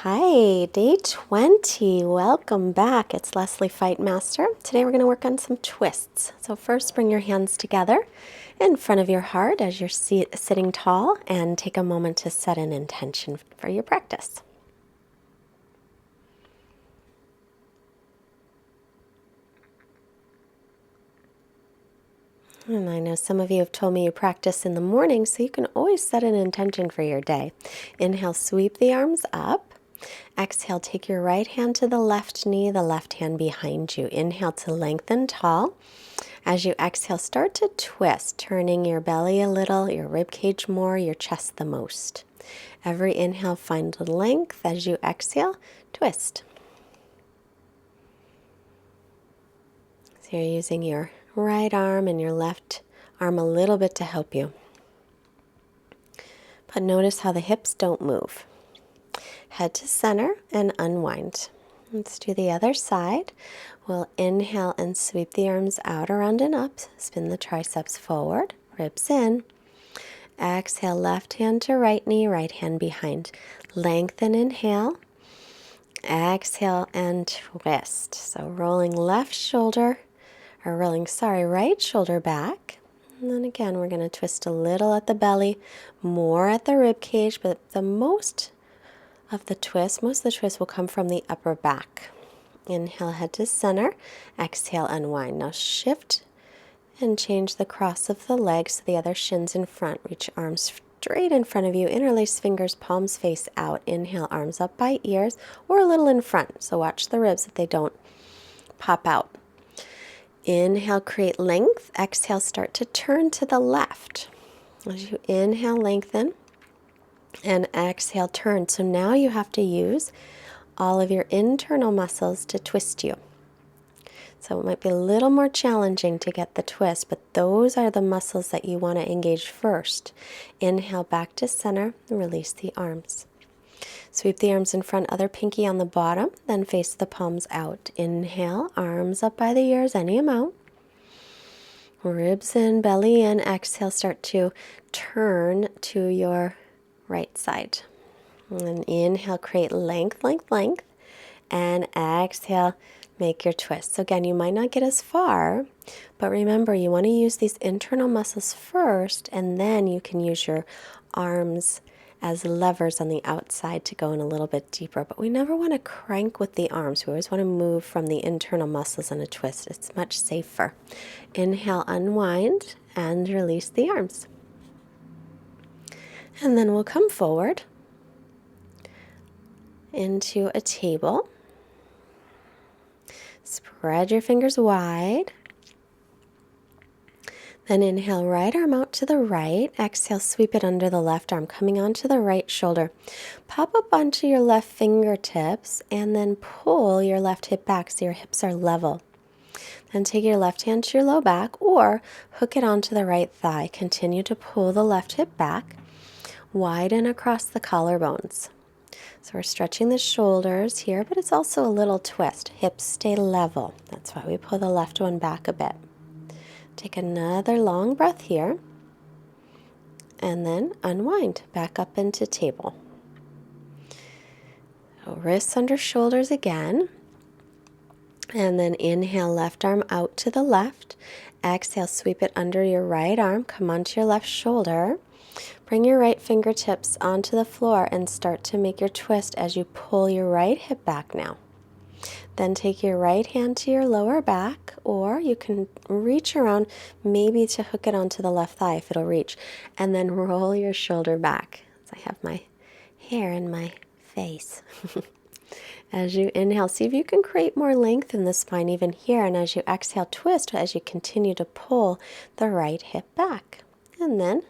Hi, day 20. Welcome back. It's Leslie Fightmaster. Today we're going to work on some twists. So first bring your hands together in front of your heart as you're sitting tall and take a moment to set an intention for your practice. And I know some of you have told me you practice in the morning, so you can always set an intention for your day. Inhale, sweep the arms up. Exhale, take your right hand to the left knee, the left hand behind you. Inhale to lengthen tall. As you exhale, start to twist, turning your belly a little, your rib cage more, your chest the most. Every inhale, find length. As you exhale, twist. So you're using your right arm and your left arm a little bit to help you. But notice how the hips don't move. Head to center and unwind. Let's do the other side. We'll inhale and sweep the arms out, around and up. Spin the triceps forward, ribs in. Exhale, left hand to right knee, right hand behind. Lengthen, inhale. Exhale and twist. So rolling right shoulder back. And then again, we're going to twist a little at the belly, more at the rib cage, but most of the twist will come from the upper back. Inhale, head to center. Exhale, unwind. Now shift and change the cross of the legs to the other shins in front. Reach arms straight in front of you. Interlace fingers, palms face out. Inhale, arms up by ears or a little in front. So watch the ribs that they don't pop out. Inhale, create length. Exhale, start to turn to the left. As you inhale, lengthen. And exhale, turn. So now you have to use all of your internal muscles to twist you. So it might be a little more challenging to get the twist, but those are the muscles that you want to engage first. Inhale, back to center, and release the arms. Sweep the arms in front, other pinky on the bottom, then face the palms out. Inhale, arms up by the ears, any amount. Ribs in, belly in. Exhale, start to turn to your right side. And inhale, create length, length, length. And exhale, make your twist. So again, you might not get as far, but remember, you want to use these internal muscles first, and then you can use your arms as levers on the outside to go in a little bit deeper. But we never want to crank with the arms. We always want to move from the internal muscles in a twist. It's much safer. Inhale, unwind, and release the arms. And then we'll come forward into a table. Spread your fingers wide. Then inhale, right arm out to the right. Exhale, sweep it under the left arm, coming onto the right shoulder. Pop up onto your left fingertips and then pull your left hip back so your hips are level. Then take your left hand to your low back or hook it onto the right thigh. Continue to pull the left hip back. Widen across the collarbones. So we're stretching the shoulders here, but it's also a little twist. Hips stay level. That's why we pull the left one back a bit. Take another long breath here. And then unwind back up into table. So wrists under shoulders again. And then inhale, left arm out to the left. Exhale, sweep it under your right arm. Come onto your left shoulder. Bring your right fingertips onto the floor and start to make your twist as you pull your right hip back now. Then take your right hand to your lower back, or you can reach around maybe to hook it onto the left thigh if it'll reach, and then roll your shoulder back. So I have my hair in my face. As you inhale, see if you can create more length in the spine even here, and as you exhale, twist as you continue to pull the right hip back. And then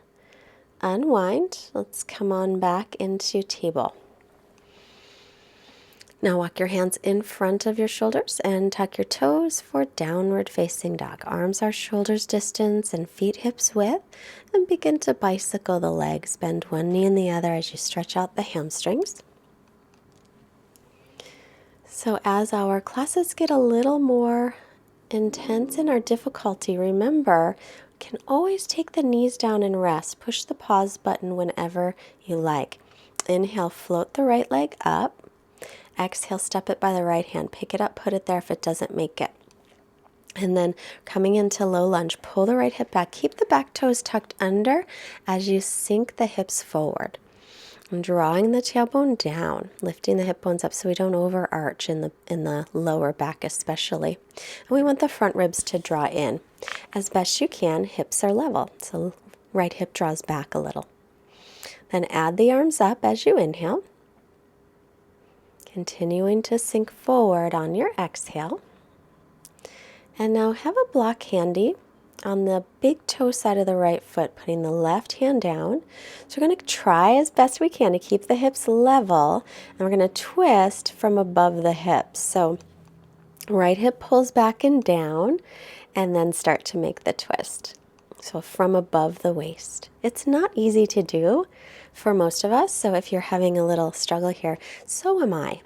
unwind. Let's come on back into table. Now walk your hands in front of your shoulders and tuck your toes for downward facing dog. Arms are shoulders distance and feet hips width. And begin to bicycle the legs. Bend one knee and the other as you stretch out the hamstrings. So as our classes get a little more intense in our difficulty, remember, can always take the knees down and rest. Push the pause button whenever you like. Inhale, float the right leg up. Exhale, step it by the right hand. Pick it up, put it there if it doesn't make it. And then coming into low lunge, pull the right hip back. Keep the back toes tucked under as you sink the hips forward. And drawing the tailbone down, lifting the hip bones up so we don't overarch in the lower back especially. And we want the front ribs to draw in. As best you can, hips are level. So right hip draws back a little. Then add the arms up as you inhale. Continuing to sink forward on your exhale. And now have a block handy on the big toe side of the right foot, putting the left hand down. So we're going to try as best we can to keep the hips level, and we're going to twist from above the hips. So right hip pulls back and down, and then start to make the twist. So from above the waist. It's not easy to do for most of us, so if you're having a little struggle here, so am I.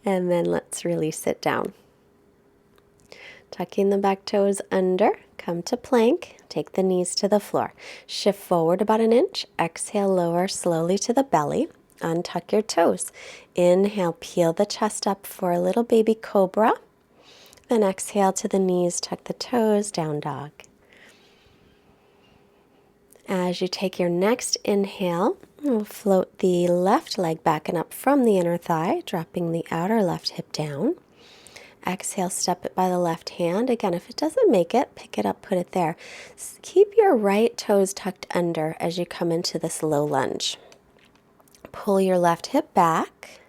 And then let's release it down. Tucking the back toes under, come to plank, take the knees to the floor. Shift forward about an inch, exhale, lower slowly to the belly, untuck your toes. Inhale, peel the chest up for a little baby cobra. Then exhale to the knees, tuck the toes, down dog. As you take your next inhale, we'll float the left leg back and up from the inner thigh, dropping the outer left hip down. Exhale, step it by the left hand. Again, if it doesn't make it, pick it up, put it there. Keep your right toes tucked under as you come into this low lunge. Pull your left hip back,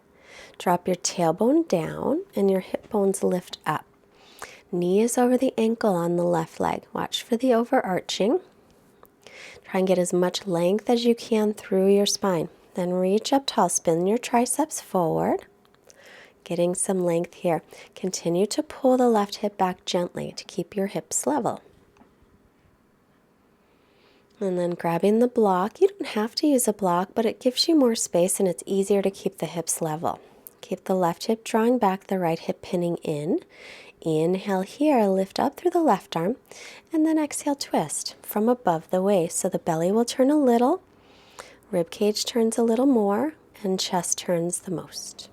drop your tailbone down, and your hip bones lift up. Knee is over the ankle on the left leg. Watch for the overarching. Try and get as much length as you can through your spine. Then reach up tall, spin your triceps forward. Getting some length here. Continue to pull the left hip back gently to keep your hips level. And then grabbing the block. You don't have to use a block, but it gives you more space and it's easier to keep the hips level. Keep the left hip drawing back, the right hip pinning in. Inhale here, lift up through the left arm, and then exhale, twist from above the waist. So the belly will turn a little, rib cage turns a little more, and chest turns the most.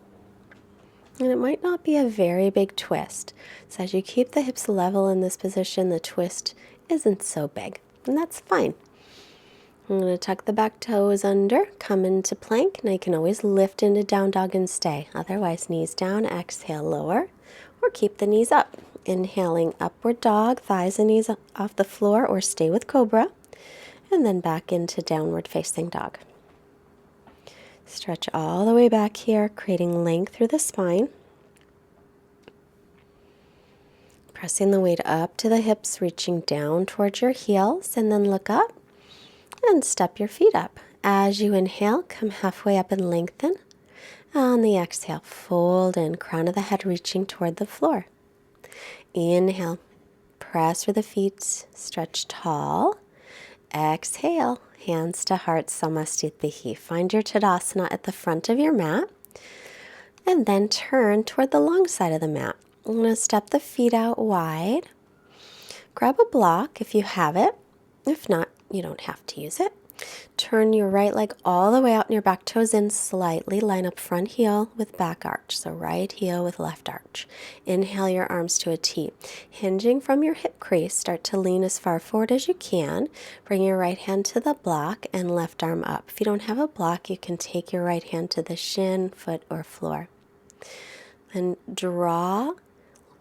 And it might not be a very big twist. So as you keep the hips level in this position, the twist isn't so big, and that's fine. I'm going to tuck the back toes under, come into plank. Now you can always lift into down dog and stay. Otherwise, knees down, exhale, lower, or keep the knees up. Inhaling, upward dog, thighs and knees off the floor, or stay with cobra, and then back into downward facing dog. Stretch all the way back here, creating length through the spine. Pressing the weight up to the hips, reaching down towards your heels, and then look up and step your feet up. As you inhale, come halfway up and lengthen. On the exhale, fold in, crown of the head reaching toward the floor. Inhale, press through the feet, stretch tall. Exhale, hands to heart, Samastitihi. Find your Tadasana at the front of your mat, and then turn toward the long side of the mat. I'm going to step the feet out wide. Grab a block if you have it. If not, you don't have to use it. Turn your right leg all the way out and your back toes in slightly. Line up front heel with back arch. So right heel with left arch. Inhale your arms to a T. Hinging from your hip crease, start to lean as far forward as you can. Bring your right hand to the block and left arm up. If you don't have a block, you can take your right hand to the shin, foot, or floor. Then draw,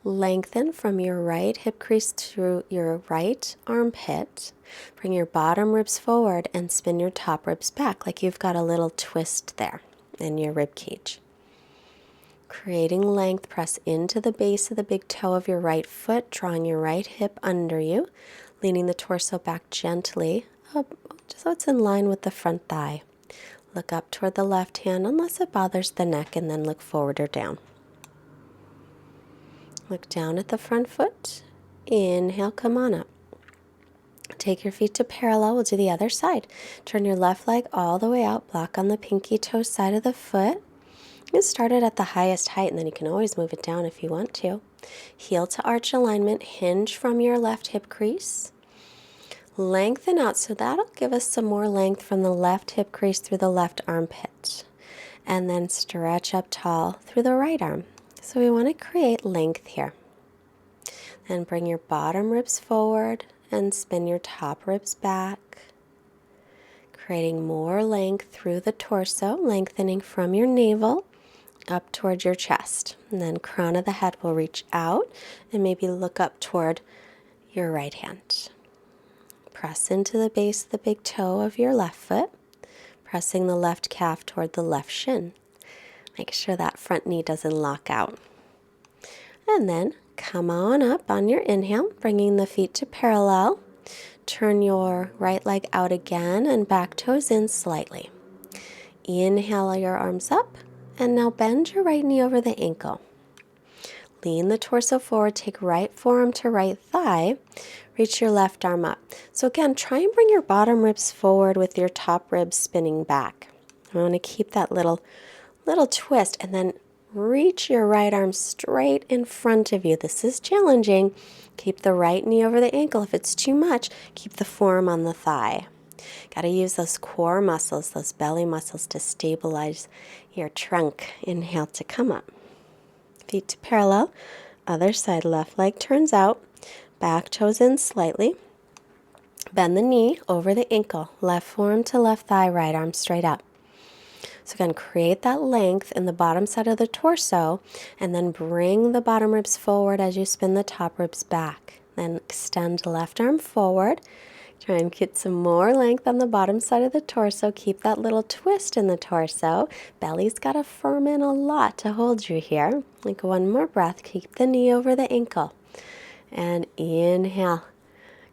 lengthen from your right hip crease to your right armpit. Bring your bottom ribs forward and spin your top ribs back like you've got a little twist there in your rib cage. Creating length, press into the base of the big toe of your right foot, drawing your right hip under you, leaning the torso back gently up just so it's in line with the front thigh. Look up toward the left hand unless it bothers the neck, and then look forward or down. Look down at the front foot. Inhale, come on up. Take your feet to parallel. We'll do the other side. Turn your left leg all the way out. Block on the pinky toe side of the foot. You start it at the highest height, and then you can always move it down if you want to. Heel to arch alignment. Hinge from your left hip crease. Lengthen out. So that'll give us some more length from the left hip crease through the left armpit. and then stretch up tall through the right arm. So we want to create length here. And bring your bottom ribs forward and spin your top ribs back, creating more length through the torso, lengthening from your navel up towards your chest. And then crown of the head will reach out and maybe look up toward your right hand. Press into the base of the big toe of your left foot, pressing the left calf toward the left shin. Make sure that front knee doesn't lock out. And then come on up on your inhale, bringing the feet to parallel. Turn your right leg out again and back toes in slightly. Inhale your arms up, and now bend your right knee over the ankle. Lean the torso forward, take right forearm to right thigh, reach your left arm up. So again, try and bring your bottom ribs forward with your top ribs spinning back. I want to keep that little twist, and then reach your right arm straight in front of you. This is challenging. Keep the right knee over the ankle. If it's too much, keep the forearm on the thigh. Got to use those core muscles, those belly muscles to stabilize your trunk. Inhale to come up. Feet to parallel. Other side, left leg turns out. Back toes in slightly. Bend the knee over the ankle. Left forearm to left thigh, right arm straight up. So again, create that length in the bottom side of the torso, and then bring the bottom ribs forward as you spin the top ribs back. Then extend the left arm forward. Try and get some more length on the bottom side of the torso. Keep that little twist in the torso. Belly's got to firm in a lot to hold you here. Like one more breath. Keep the knee over the ankle. And inhale.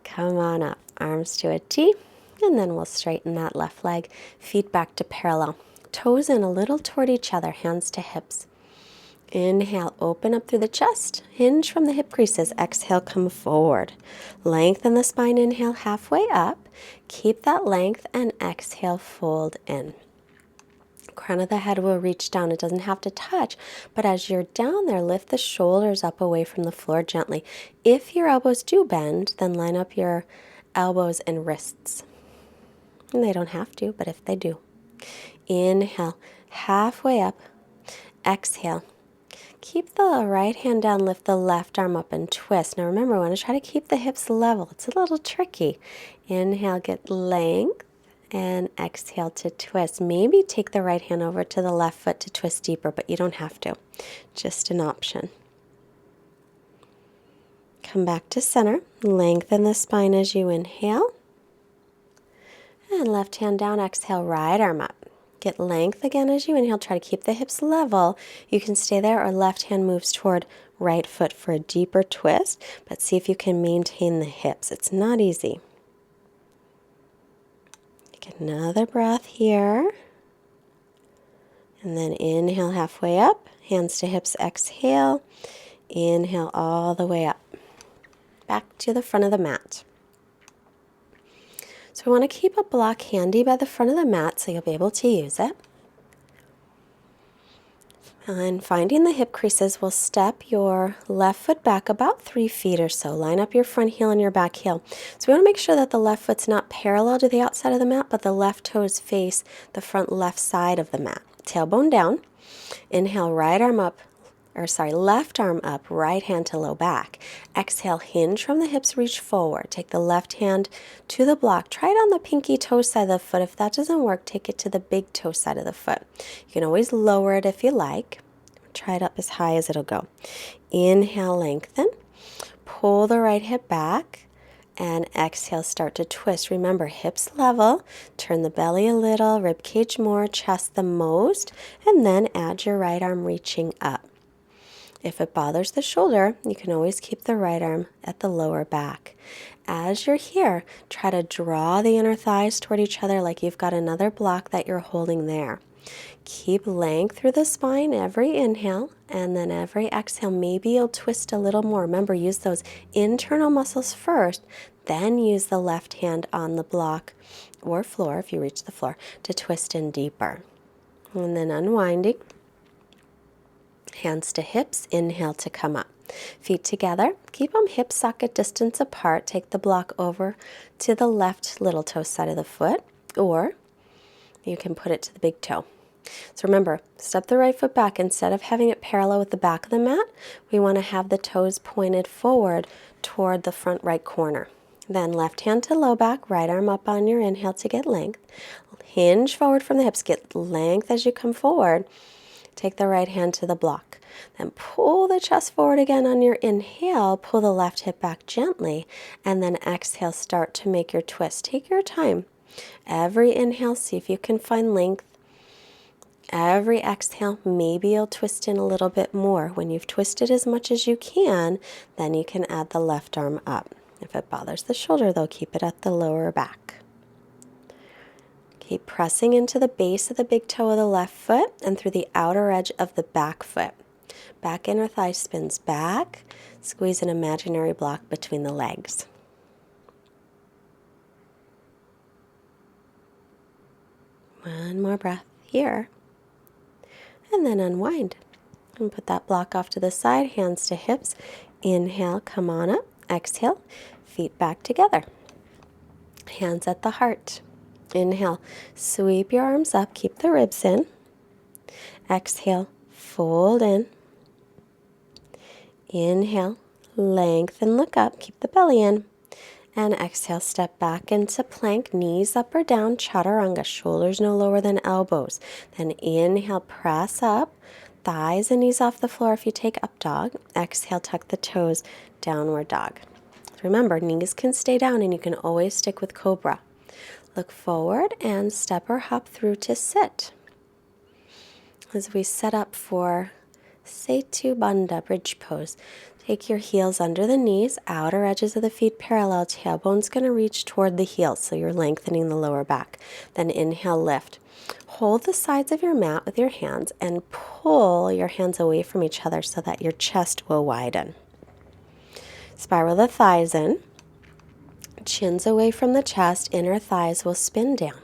Come on up. Arms to a T. And then we'll straighten that left leg. Feet back to parallel. Toes in a little toward each other, hands to hips. Inhale, open up through the chest, hinge from the hip creases. Exhale, come forward. Lengthen the spine, inhale, halfway up. Keep that length and exhale, fold in. Crown of the head will reach down. It doesn't have to touch, but as you're down there, lift the shoulders up away from the floor gently. If your elbows do bend, then line up your elbows and wrists. And they don't have to, but if they do. Inhale, halfway up. Exhale. Keep the right hand down, lift the left arm up and twist. Now remember, we want to try to keep the hips level. It's a little tricky. Inhale, get length, and exhale to twist. Maybe take the right hand over to the left foot to twist deeper, but you don't have to. Just an option. Come back to center. Lengthen the spine as you inhale. And left hand down, exhale, right arm up. Get length again as you inhale. Try to keep the hips level. You can stay there, or left hand moves toward right foot for a deeper twist, but see if you can maintain the hips. It's not easy. Take another breath here. And then inhale halfway up. Hands to hips, exhale. Inhale all the way up. Back to the front of the mat. So we want to keep a block handy by the front of the mat so you'll be able to use it. And finding the hip creases, we'll step your left foot back about 3 feet or so. Line up your front heel and your back heel. So we want to make sure that the left foot's not parallel to the outside of the mat, but the left toes face the front left side of the mat. Tailbone down. Inhale, left arm up, right hand to low back. Exhale, hinge from the hips, reach forward. Take the left hand to the block. Try it on the pinky toe side of the foot. If that doesn't work, take it to the big toe side of the foot. You can always lower it if you like. Try it up as high as it'll go. Inhale, lengthen. Pull the right hip back. And exhale, start to twist. Remember, hips level. Turn the belly a little, rib cage more, chest the most. And then add your right arm reaching up. If it bothers the shoulder, you can always keep the right arm at the lower back. As you're here, try to draw the inner thighs toward each other like you've got another block that you're holding there. Keep length through the spine every inhale, and then every exhale, maybe you'll twist a little more. Remember, use those internal muscles first, then use the left hand on the block or floor, if you reach the floor, to twist in deeper. And then unwinding. Hands to hips, inhale to come up. Feet together, keep them hip socket distance apart. Take the block over to the left little toe side of the foot, or you can put it to the big toe. So remember, step the right foot back. Instead of having it parallel with the back of the mat, we want to have the toes pointed forward toward the front right corner. Then left hand to low back, right arm up on your inhale to get length. Hinge forward from the hips, get length as you come forward. Take the right hand to the block. Then pull the chest forward again on your inhale, pull the left hip back gently, and then exhale, start to make your twist. Take your time. Every inhale, see if you can find length. Every exhale, maybe you'll twist in a little bit more. When you've twisted as much as you can, then you can add the left arm up. If it bothers the shoulder, though, keep it at the lower back. Keep pressing into the base of the big toe of the left foot and through the outer edge of the back foot. Back inner thigh spins back. Squeeze an imaginary block between the legs. One more breath here. And then unwind. And put that block off to the side, hands to hips. Inhale, come on up. Exhale, feet back together. Hands at the heart. Inhale, sweep your arms up, keep the ribs in. Exhale, fold in. Inhale, lengthen, look up, keep the belly in. And exhale, step back into plank, knees up or down, chaturanga, shoulders no lower than elbows. Then inhale, press up, thighs and knees off the floor if you take up dog. Exhale, tuck the toes, downward dog. Remember, knees can stay down and you can always stick with cobra. Look forward and step or hop through to sit. As we set up for Setu Bandha, bridge pose, take your heels under the knees, outer edges of the feet parallel, tailbone's going to reach toward the heels, so you're lengthening the lower back. Then inhale, lift. Hold the sides of your mat with your hands and pull your hands away from each other so that your chest will widen. Spiral the thighs in. Chins away from the chest, inner thighs will spin down.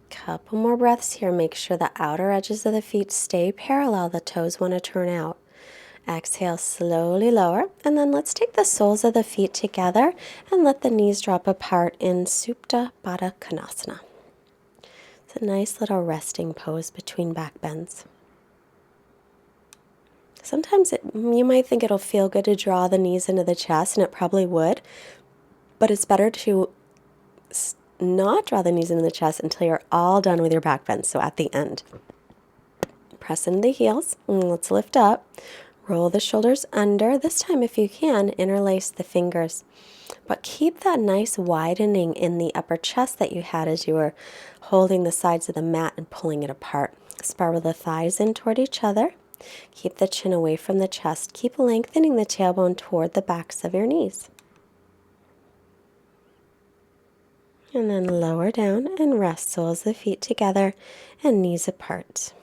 Couple more breaths here. Make sure the outer edges of the feet stay parallel. The toes want to turn out. Exhale, slowly lower. And then let's take the soles of the feet together and let the knees drop apart in Supta Baddha Konasana. It's a nice little resting pose between back bends. Sometimes you might think it'll feel good to draw the knees into the chest, and it probably would, but it's better to not draw the knees into the chest until you're all done with your back bend, so at the end. Press into the heels, and let's lift up. Roll the shoulders under. This time, if you can, interlace the fingers. But keep that nice widening in the upper chest that you had as you were holding the sides of the mat and pulling it apart. Spiral the thighs in toward each other. Keep the chin away from the chest. Keep lengthening the tailbone toward the backs of your knees. And then lower down and rest soles of the feet together and knees apart.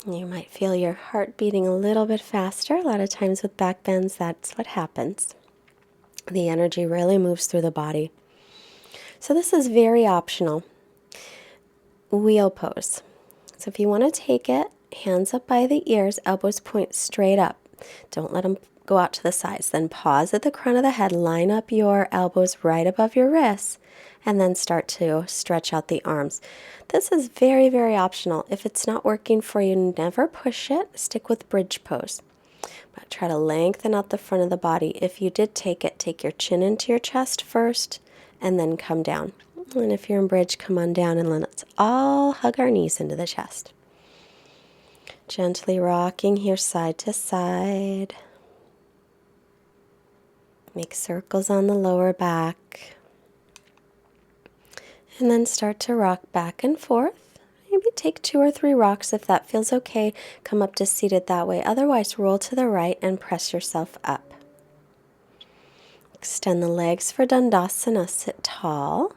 You might feel your heart beating a little bit faster. A lot of times with back bends, that's what happens. The energy really moves through the body. So this is very optional. Wheel pose. So if you want to take it, hands up by the ears, elbows point straight up. Don't let them go out to the sides. Then pause at the crown of the head, line up your elbows right above your wrists, and then start to stretch out the arms. This is very, very optional. If it's not working for you, never push it. Stick with bridge pose. But try to lengthen out the front of the body. If you did take it, take your chin into your chest first, and then come down. And if you're in bridge, come on down and let's all hug our knees into the chest. Gently rocking here side to side. Make circles on the lower back. And then start to rock back and forth. Maybe take 2 or 3 rocks if that feels okay. Come up to seated that way. Otherwise, roll to the right and press yourself up. Extend the legs for Dandasana. Sit tall.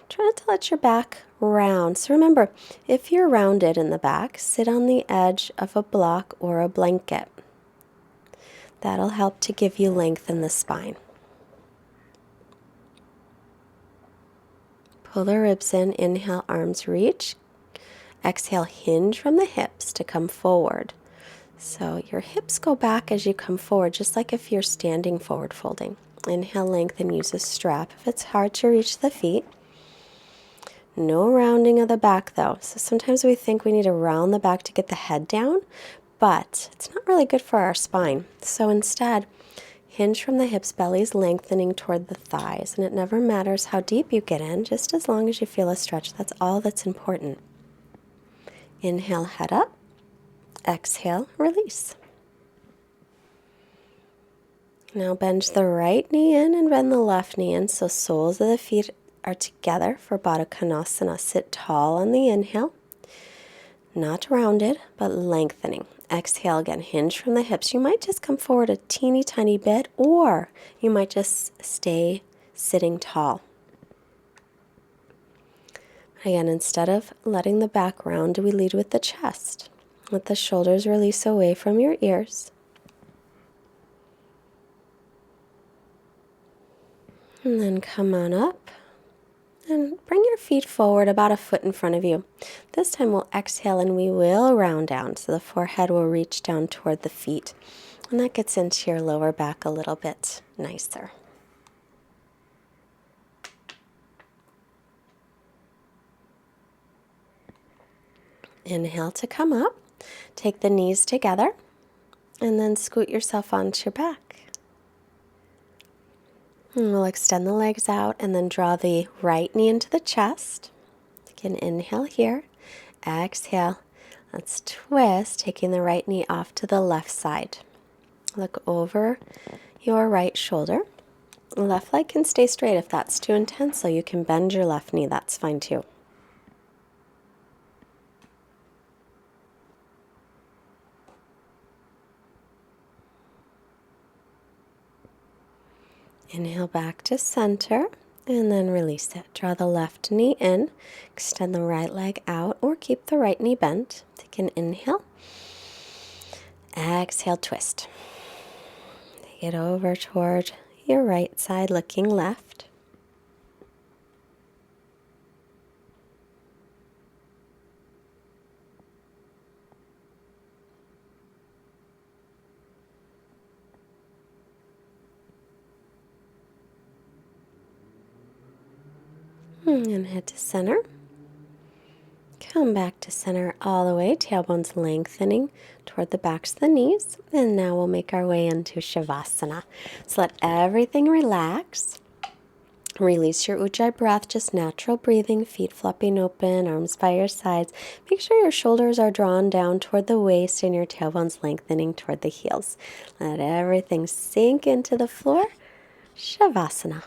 Try not to let your back round. So remember, if you're rounded in the back, sit on the edge of a block or a blanket. That'll help to give you length in the spine. Pull the ribs in. Inhale, arms reach. Exhale, hinge from the hips to come forward. So your hips go back as you come forward, just like if you're standing forward folding. Inhale, lengthen, use a strap if it's hard to reach the feet. No rounding of the back though. So sometimes we think we need to round the back to get the head down, but it's not really good for our spine. So instead, hinge from the hips, belly's lengthening toward the thighs. And it never matters how deep you get in, just as long as you feel a stretch. That's all that's important. Inhale, head up. Exhale, release. Now bend the right knee in and bend the left knee in so soles of the feet are together for Baddha Konasana. Sit tall on the inhale, not rounded, but lengthening. Exhale again, hinge from the hips. You might just come forward a teeny tiny bit, or you might just stay sitting tall. Again, instead of letting the back round, we lead with the chest. Let the shoulders release away from your ears. And then come on up and bring your feet forward about a foot in front of you. This time we'll exhale and we will round down. So the forehead will reach down toward the feet. And that gets into your lower back a little bit nicer. Inhale to come up. Take the knees together and then scoot yourself onto your back. And we'll extend the legs out and then draw the right knee into the chest. Again, inhale here. Exhale. Let's twist, taking the right knee off to the left side. Look over your right shoulder. Left leg can stay straight if that's too intense, so you can bend your left knee. That's fine too. Inhale back to center and then release it. Draw the left knee in, extend the right leg out or keep the right knee bent. Take an inhale. Exhale, twist. Take it over toward your right side, looking left. And head to center. Come back to center all the way, tailbones lengthening toward the backs of the knees. And now we'll make our way into Shavasana. So let everything relax. Release your Ujjayi breath, just natural breathing, feet flopping open, arms by your sides. Make sure your shoulders are drawn down toward the waist and your tailbones lengthening toward the heels. Let everything sink into the floor. Shavasana.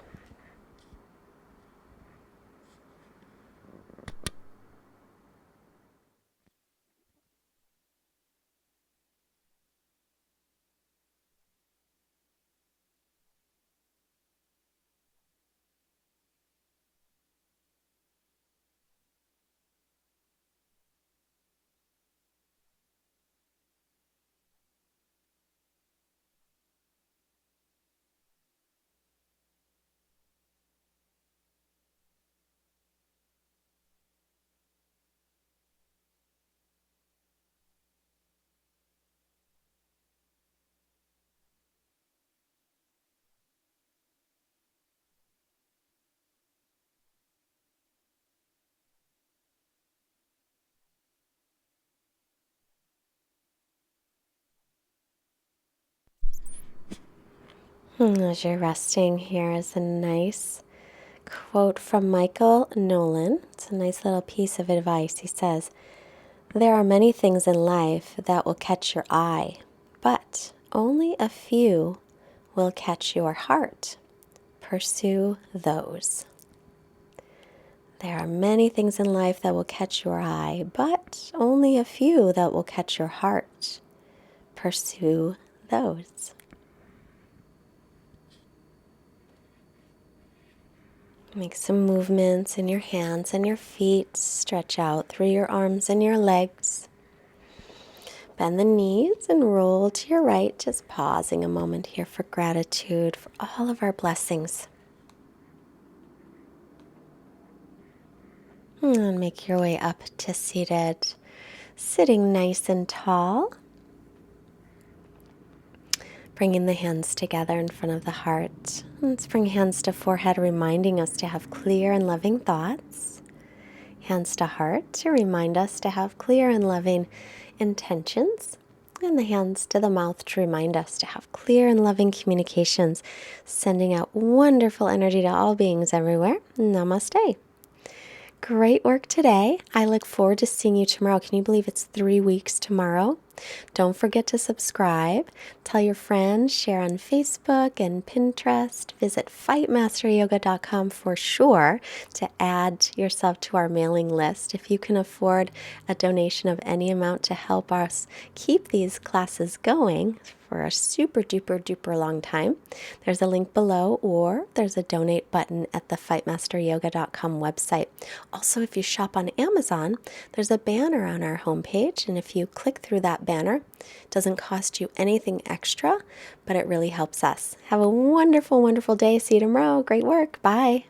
As you're resting, here is a nice quote from Michael Nolan. It's a nice little piece of advice. He says, "There are many things in life that will catch your eye, but only a few will catch your heart. Pursue those." There are many things in life that will catch your eye, but only a few that will catch your heart. Pursue those. Make some movements in your hands and your feet. Stretch out through your arms and your legs. Bend the knees and roll to your right. Just pausing a moment here for gratitude for all of our blessings. And make your way up to seated. Sitting nice and tall. Bringing the hands together in front of the heart. Let's bring hands to forehead, reminding us to have clear and loving thoughts. Hands to heart to remind us to have clear and loving intentions. And the hands to the mouth to remind us to have clear and loving communications, sending out wonderful energy to all beings everywhere. Namaste. Great work today. I look forward to seeing you tomorrow. Can you believe it's 3 weeks tomorrow? Don't forget to subscribe. Tell your friends, share on Facebook and Pinterest. Visit fightmasteryoga.com for sure to add yourself to our mailing list. If you can afford a donation of any amount to help us keep these classes going for a super duper long time, there's a link below, or there's a donate button at the fightmasteryoga.com website. Also, if you shop on Amazon, there's a banner on our homepage, and if you click through that banner, it doesn't cost you anything extra, but it really helps us. Have a wonderful day. See you tomorrow. Great work. Bye.